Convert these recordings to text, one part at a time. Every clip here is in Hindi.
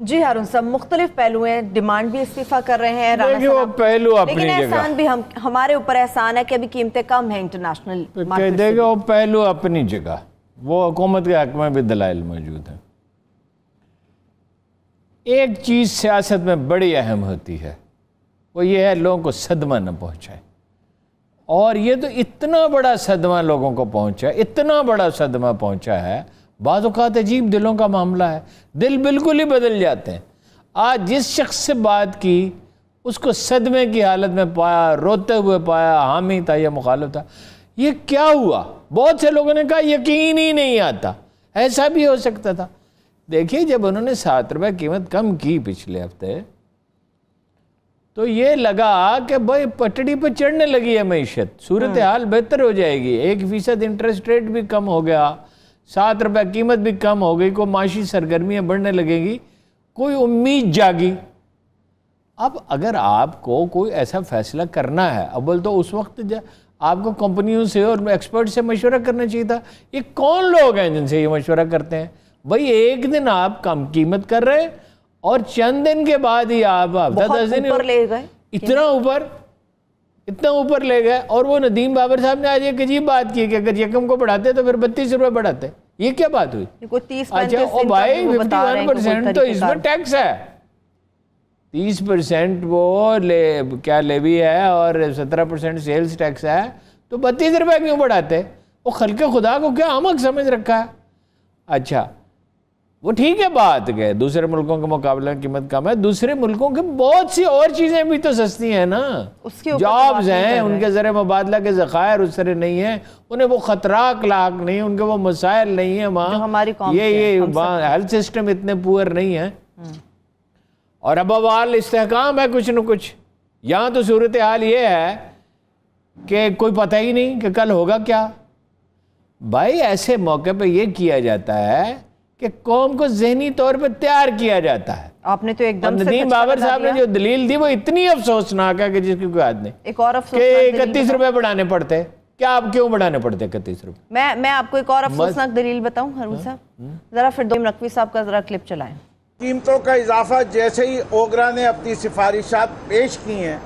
जी हारून साहब, मुख्तलिफ पहलू हैं, डिमांड भी इस्तीफा कर रहे हैं, वो पहलू अपनी लेकिन एहसान भी हमारे ऊपर एहसान है कि अभी कीमतें कम हैं इंटरनेशनल मार्केट से। वो पहलू अपनी जगह, वो हुकूमत के हक में भी दलाइल मौजूद हैं। एक चीज़ सियासत में बड़ी अहम होती है, वो ये है लोगों को सदमा न पहुँचाए। और ये तो इतना बड़ा सदमा लोगों को पहुँचा है, इतना बड़ा सदमा पहुँचा है, बाज़ औक़ात अजीब दिलों का मामला है, दिल बिल्कुल ही बदल जाते हैं। आज जिस शख्स से बात की उसको सदमे की हालत में पाया, रोते हुए पाया, हामी था या मुखालिफ था। ये क्या हुआ? बहुत से लोगों ने कहा यकीन ही नहीं आता, ऐसा भी हो सकता था। देखिए, जब उन्होंने 7 रुपये कीमत कम की पिछले हफ्ते, तो ये लगा कि भाई पटड़ी पर चढ़ने लगी है मईशत, सूरत हाल बेहतर हो जाएगी, 1% इंटरेस्ट रेट भी कम हो गया, 7 रुपये कीमत भी कम हो गई, को माशी सरगर्मियाँ बढ़ने लगेंगी, कोई उम्मीद जागी। अब अगर आपको कोई ऐसा फैसला करना है, अव्वल तो उस वक्त आपको कंपनियों से और एक्सपर्ट से मशवरा करना चाहिए था। ये कौन लोग हैं जिनसे ये मशवरा करते हैं? भाई एक दिन आप कम कीमत कर रहे और चंद दिन के बाद ही आप हफ्ता 10 दिन ले गए, इतना ऊपर ले गए। और वो नदीम बाबर साहब ने आज एक अजीब बात की कि अगर यकम को बढ़ाते तो फिर 32 रुपये बढ़ाते। ये क्या बात हुई? अच्छा, और भाई 51% तो इसमें टैक्स है, 30% वो क्या लेवी है और 17% सेल्स टैक्स है, तो 32 रुपये क्यों बढ़ाते? वो खल्के खुदा को क्या अहमक समझ रखा है? अच्छा, वो ठीक है बात है, दूसरे मुल्कों के मुकाबले में कीमत कम है, दूसरे मुल्कों के बहुत सी और चीज़ें भी तो सस्ती हैं ना, जॉब्स हैं, उनके ज़रिए मुबादला के ज़खायर उस तरह नहीं है, उन्हें वो ख़तराक लाक नहीं, उनके वो मसाइल नहीं है वहाँ, ये हेल्थ सिस्टम इतने पुअर नहीं है। और अब अवाल इस्तेहकाम है कुछ न कुछ। यहाँ तो सूरत हाल ये है कि कोई पता ही नहीं कि कल होगा क्या। भाई ऐसे मौके पे ये किया जाता है कि कौम को ज़हनी तौर पे तैयार किया जाता है। आपने तो एकदम से नदीम बाबर साहब ने जो दलील दी वो इतनी अफसोसनाक है कि जिसकी कोई याद नहीं। एक और कि 31 रुपए बढ़ाने पड़ते, क्या आप क्यों बढ़ाने पड़ते 31 रुपए? मैं आपको एक और अफसोसनाक दलील बताऊं हारून साहब, जरा फिर नकवी साहब का जरा क्लिप चलाएं। कीमतों का इजाफा जैसे ही ओगरा ने अपनी सिफारिशात पेश की हैं,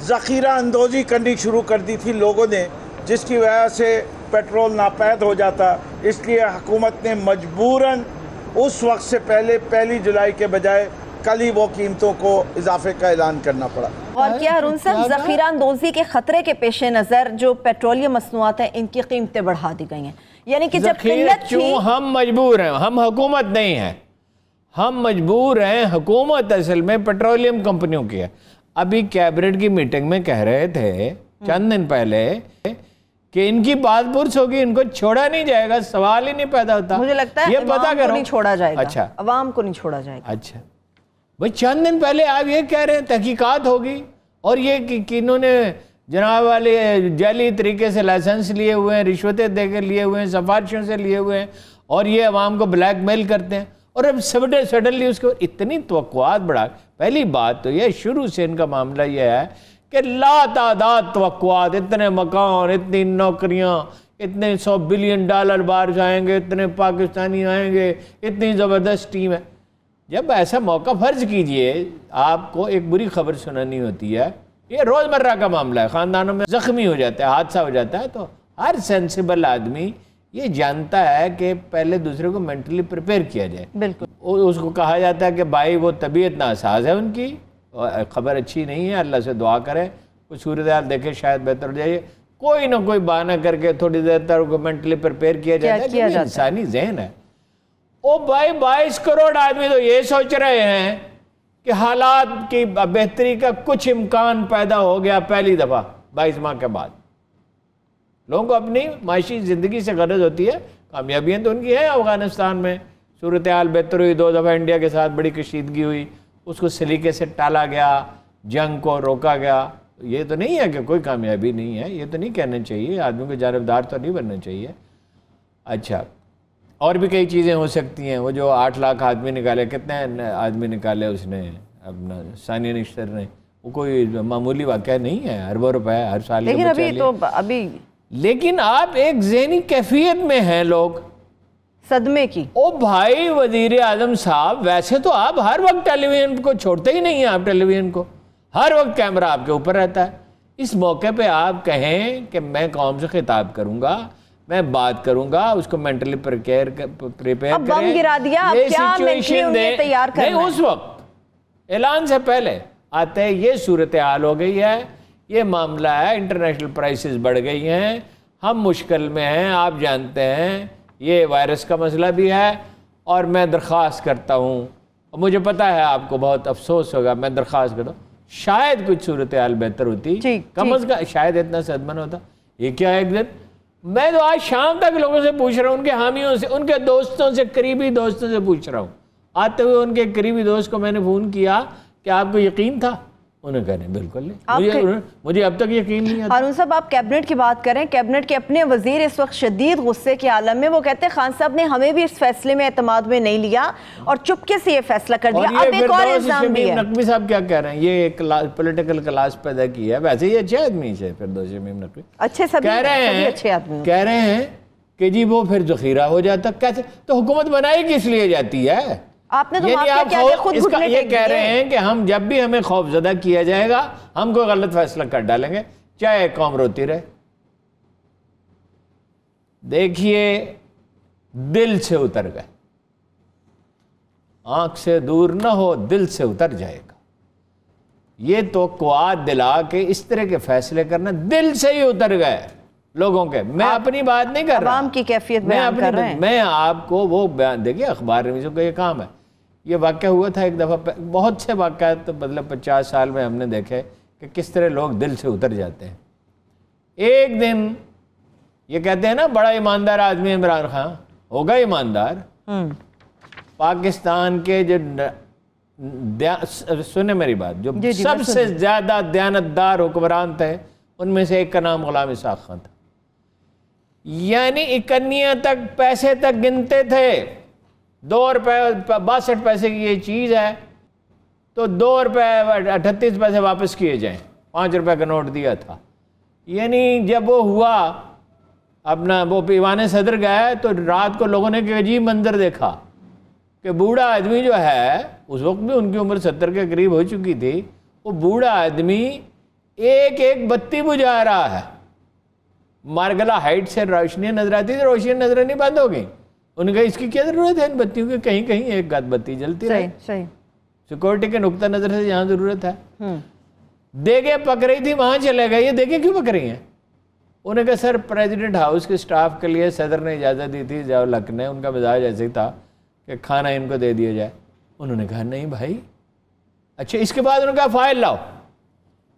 ज़ख़ीरा अंदोज़ी करनी शुरू कर दी थी लोगों ने, जिसकी वजह से पेट्रोल नापैद हो जाता। इसलिए हुकूमत ने मजबूरन उस वक्त से पहले 1 जुलाई के बजाय कल ही वो कीमतों को इजाफे का ऐलान करना पड़ा। और क्या हारून साहब, ज़ख़ीरा अंदोज़ी के खतरे के पेश नज़र जो पेट्रोलियम मसनूआत हैं इनकी कीमतें बढ़ा दी गई हैं, यानी कि जब किल्लत थी हम मजबूर हैं, हम हुकूमत नहीं है, हम मजबूर हैं। हुकूमत असल में पेट्रोलियम कंपनियों की है। अभी कैबिनेट की मीटिंग में कह रहे थे चंद दिन पहले कि इनकी बात पुरस होगी, इनको छोड़ा नहीं जाएगा, सवाल ही नहीं पैदा होता। मुझे लगता है ये पता करो नहीं छोड़ा जाएगा। अच्छा, अवाम को नहीं छोड़ा जाएगा। अच्छा भाई, चंद दिन पहले आप ये कह रहे हैं तहकीकात होगी, और ये कि इन्होंने जनाब वाले जाली तरीके से लाइसेंस लिए हुए हैं, रिश्वतें देकर लिए हुए हैं, सिफारिशों से लिए हुए हैं, और ये अवाम को ब्लैकमेल करते हैं, और अब सडनली उसको इतनी तवक्कुआत बढ़ा। पहली बात तो ये शुरू से इनका मामला ये है कि लातादाद तवक्कुआत, इतने मकान, इतनी नौकरियां, इतने $100 बिलियन बाहर जाएंगे, इतने पाकिस्तानी आएंगे, इतनी ज़बरदस्त टीम है। जब ऐसा मौका फर्ज कीजिए आपको एक बुरी खबर सुनानी होती है, ये रोज़मर्रा का मामला है, ख़ानदानों में ज़ख्मी हो जाता है, हादसा हो जाता है, तो हर सेंसिबल आदमी ये जानता है कि पहले दूसरे को मेंटली प्रिपेयर किया जाए। बिल्कुल। उसको कहा जाता है कि भाई वो तबीयत नासाज है उनकी, खबर अच्छी नहीं है, अल्लाह से दुआ करें, कुछ सूरत हाल देखे शायद बेहतर हो जाए, कोई ना कोई बहाना करके थोड़ी देर तक उनको मेंटली प्रिपेयर किया जाता है। इंसानी जहन है। ओ भाई 22 करोड़ आदमी तो ये सोच रहे हैं कि हालात की बेहतरी का कुछ इम्कान पैदा हो गया पहली दफ़ा 22 माह के बाद। लोगों को अपनी माशी ज़िंदगी से गरज होती है, कामयाबियाँ तो उनकी हैं। अफ़गानिस्तान में सूरत हाल बेहतर हुई, 2 दफ़ा इंडिया के साथ बड़ी कशीदगी हुई, उसको सलीके से टाला गया, जंग को रोका गया। ये तो नहीं है कि कोई कामयाबी नहीं है, ये तो नहीं कहना चाहिए, आदमी को जानिबदार तो नहीं बनना चाहिए। अच्छा, और भी कई चीज़ें हो सकती हैं। वो जो 8 लाख आदमी निकाले, कितने आदमी निकाले उसने, अपना सानिया निश्तर ने, वो कोई मामूली वाक़या नहीं है, अरबों रुपए हर साल। लेकिन अभी लेकिन आप एक ज़हनी कैफियत में हैं लोग, सदमे की। ओ भाई वजीर आजम साहब, वैसे तो आप हर वक्त टेलीविजन को छोड़ते ही नहीं हैं, आप टेलीविजन को हर वक्त कैमरा आपके ऊपर रहता है। इस मौके पे आप कहें कि मैं कौम से खिताब करूंगा, मैं बात करूंगा, उसको मेंटली प्रिपेयर अब बम गिरा दिया, अब क्या मेंटली उन्हें तैयार करना है? नहीं, उस वक्त ऐलान से पहले आते हैं ये सूरत हाल हो गई है, ये मामला है, इंटरनेशनल प्राइसेस बढ़ गई हैं, हम मुश्किल में हैं, आप जानते हैं ये वायरस का मसला भी है, और मैं दरख्वास्त करता हूँ, मुझे पता है आपको बहुत अफसोस होगा, मैं दरख्वास्त करता हूँ, शायद कुछ सूरत हाल बेहतर होती, कम अज कम शायद इतना सदमा न होता। ये क्या एक दिन, मैं तो आज शाम तक लोगों से पूछ रहा हूँ, उनके हामियों से, उनके दोस्तों से, करीबी दोस्तों से पूछ रहा हूँ। आते हुए उनके करीबी दोस्त को मैंने फ़ोन किया कि आपको यकीन था? उन्हें कहने बिल्कुल नहीं, मुझे अब तक यकीन नहीं आता। हारून साहब, आप कैबिनेट की बात करें, कैबिनेट के अपने वजीर इस वक्त शदीद गुस्से के आलम में, वो कहते हैं खान साहब ने हमें भी इस फैसले में एतमाद में नहीं लिया और चुपके से ये फैसला कर दिया। अब एक और इल्जाम भी है। नकवी साहब क्या कह रहे हैं, ये एक पॉलिटिकल क्लास पैदा की है, वैसे ही अच्छे आदमी है फिरदौस शमीम नकवी, अच्छे सभी कह रहे हैं, अच्छे आदमी कह रहे हैं कि जी वो फिर जखीरा हो जाता। कैसे? तो हुकूमत बनाई किस लिए जाती है? आपने तो खुद ये कह रहे हैं कि हम जब भी हमें खौफजदा किया जाएगा हम कोई गलत फैसला कर डालेंगे, चाहे कौम रोती रहे। देखिए, दिल से उतर गए, आंख से दूर ना हो, दिल से उतर जाएगा। ये तो कुआद दिला के इस तरह के फैसले करना, दिल से ही उतर गए लोगों के। मैं अपनी बात नहीं कर रहा, आवाम की कैफियत बयान कर रहे हैं। मैं आपको वो बयान, देखिए अखबार नवीसों का ये काम है। ये वाक़या हुआ था एक दफ़ा, बहुत से वाक़या तो मतलब 50 साल में हमने देखे कि किस तरह लोग दिल से उतर जाते हैं। एक दिन ये कहते हैं ना, बड़ा ईमानदार आदमी इमरान खान होगा ईमानदार। पाकिस्तान के जो सुने मेरी बात, जो सबसे ज़्यादा दयानतदार हुक्मरान थे उनमें से एक का नाम गुलाम इसाक खान था। यानी इकन्नियाँ तक पैसे तक गिनते थे। 2 रुपये 62 पैसे की ये चीज़ है तो 2 रुपये 38 पैसे वापस किए जाएं। 5 रुपये का नोट दिया था। यानी जब वो हुआ अपना वो ईवान सदर गया तो रात को लोगों ने एक अजीब मंजर देखा कि बूढ़ा आदमी जो है, उस वक्त भी उनकी उम्र 70 के करीब हो चुकी थी, वो बूढ़ा आदमी एक एक बत्ती बुझा रहा है। मारगला हाइट से रोशनी नजर आती थी, रोशनी नजर नहीं बंद हो गई। उनका इसकी क्या जरूरत है इन बत्तियों की, कहीं कहीं एक गात बत्ती जलती रहे। सिक्योरिटी के नुक्ता नजर से यहाँ जरूरत है। देखे पक रही थी, वहां चले गए, ये देखे क्यों पक रही हैं? उन्होंने कहा सर प्रेसिडेंट हाउस के स्टाफ के लिए सदर ने इजाज़त दी थी, जवाहर लक ने, उनका मिजाज ऐसे ही था कि खाना इनको दे दिया जाए। उन्होंने कहा नहीं भाई। अच्छा, इसके बाद उन्होंने कहा फाइल लाओ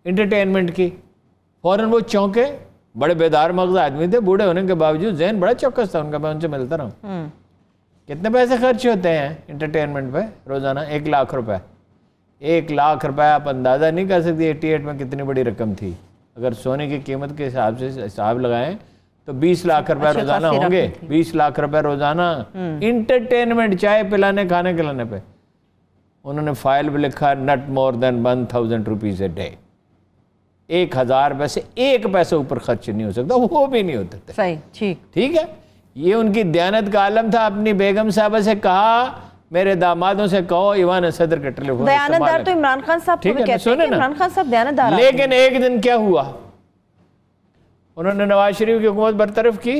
इंटरटेनमेंट की। फौरन वो चौंके, बड़े बेदार मगज आदमी थे, बूढ़े होने के बावजूद जहन बड़ा चौकस था उनका। मैं उनसे मिलता रहा हूँ। कितने पैसे खर्च होते हैं इंटरटेनमेंट पे रोजाना? 1 लाख रुपए। 1 लाख रुपए आप अंदाज़ा नहीं कर सकती 88 में कितनी बड़ी रकम थी। अगर सोने की कीमत के हिसाब से हिसाब लगाएं तो 20 लाख रुपए रोजाना होंगे। 20 लाख रुपए रोजाना इंटरटेनमेंट, चाय पिलाने खाने खिलाने पे। उन्होंने फाइल में लिखा not more than 1000 rupees a day. 1000 रुपए से 1 पैसे ऊपर खर्च नहीं हो सकता, वो भी नहीं होते थे। सही, ठीक है। ये उनकी दयानत का आलम था। अपनी बेगम साहबा से कहा मेरे दामादों से कहो ईवान सदर के टेलीफोन। दयानतदार तो इमरान खान साहब को कहते हैं, इमरान खान साहब दयानतदार। लेकिन एक दिन क्या हुआ, उन्होंने नवाज शरीफ की हुकूमत बरतरफ की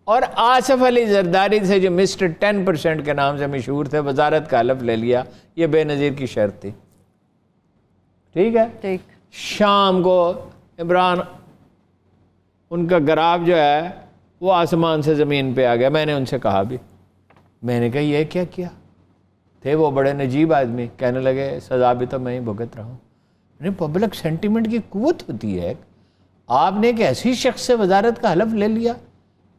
और आसिफ अली जरदारी से जो मिस्टर 10% के नाम से मशहूर थे, वजारत का हलफ ले लिया। ये बेनज़ीर की शर्त थी। ठीक है, ठीक। शाम को इमरान, उनका ग्राफ जो है वो आसमान से ज़मीन पे आ गया। मैंने उनसे कहा भी, मैंने कहा ये क्या किया? थे वो बड़े नजीब आदमी, कहने लगे सज़ा भी तो मैं ही भुगत रहा हूँ। पब्लिक सेंटिमेंट की कुव्वत होती है। आपने एक ऐसी शख्स से वजारत का हलफ ले लिया।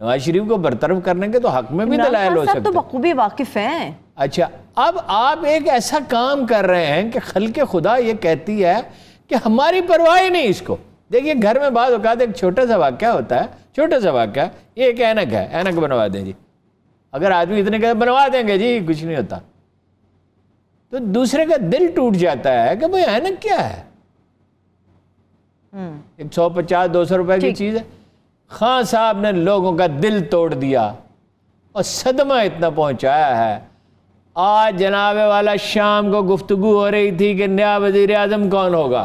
नवाज शरीफ को बरतरफ करने के तो हक में भी दलाइल हो सकते हैं। तो बखूबी वाकिफ हैं। अच्छा, अब आप एक ऐसा काम कर रहे हैं कि खल्के खुदा ये कहती है कि हमारी परवाह ही नहीं इसको। देखिए, घर में बाद औकात एक छोटा सा वाक़या होता है, छोटा सा वाक़या, ये एक ऐनक है, ऐनक बनवा दें जी। अगर आदमी इतने कहते बनवा देंगे जी, कुछ नहीं होता, तो दूसरे का दिल टूट जाता है कि भाई ऐनक क्या है, 150-200 रुपए की चीज़ है। खान साहब ने लोगों का दिल तोड़ दिया। और सदमा इतना पहुंचाया है। आज जनाबे वाला शाम को गुफ्तगू हो रही थी कि नया वज़ीर आज़म कौन होगा।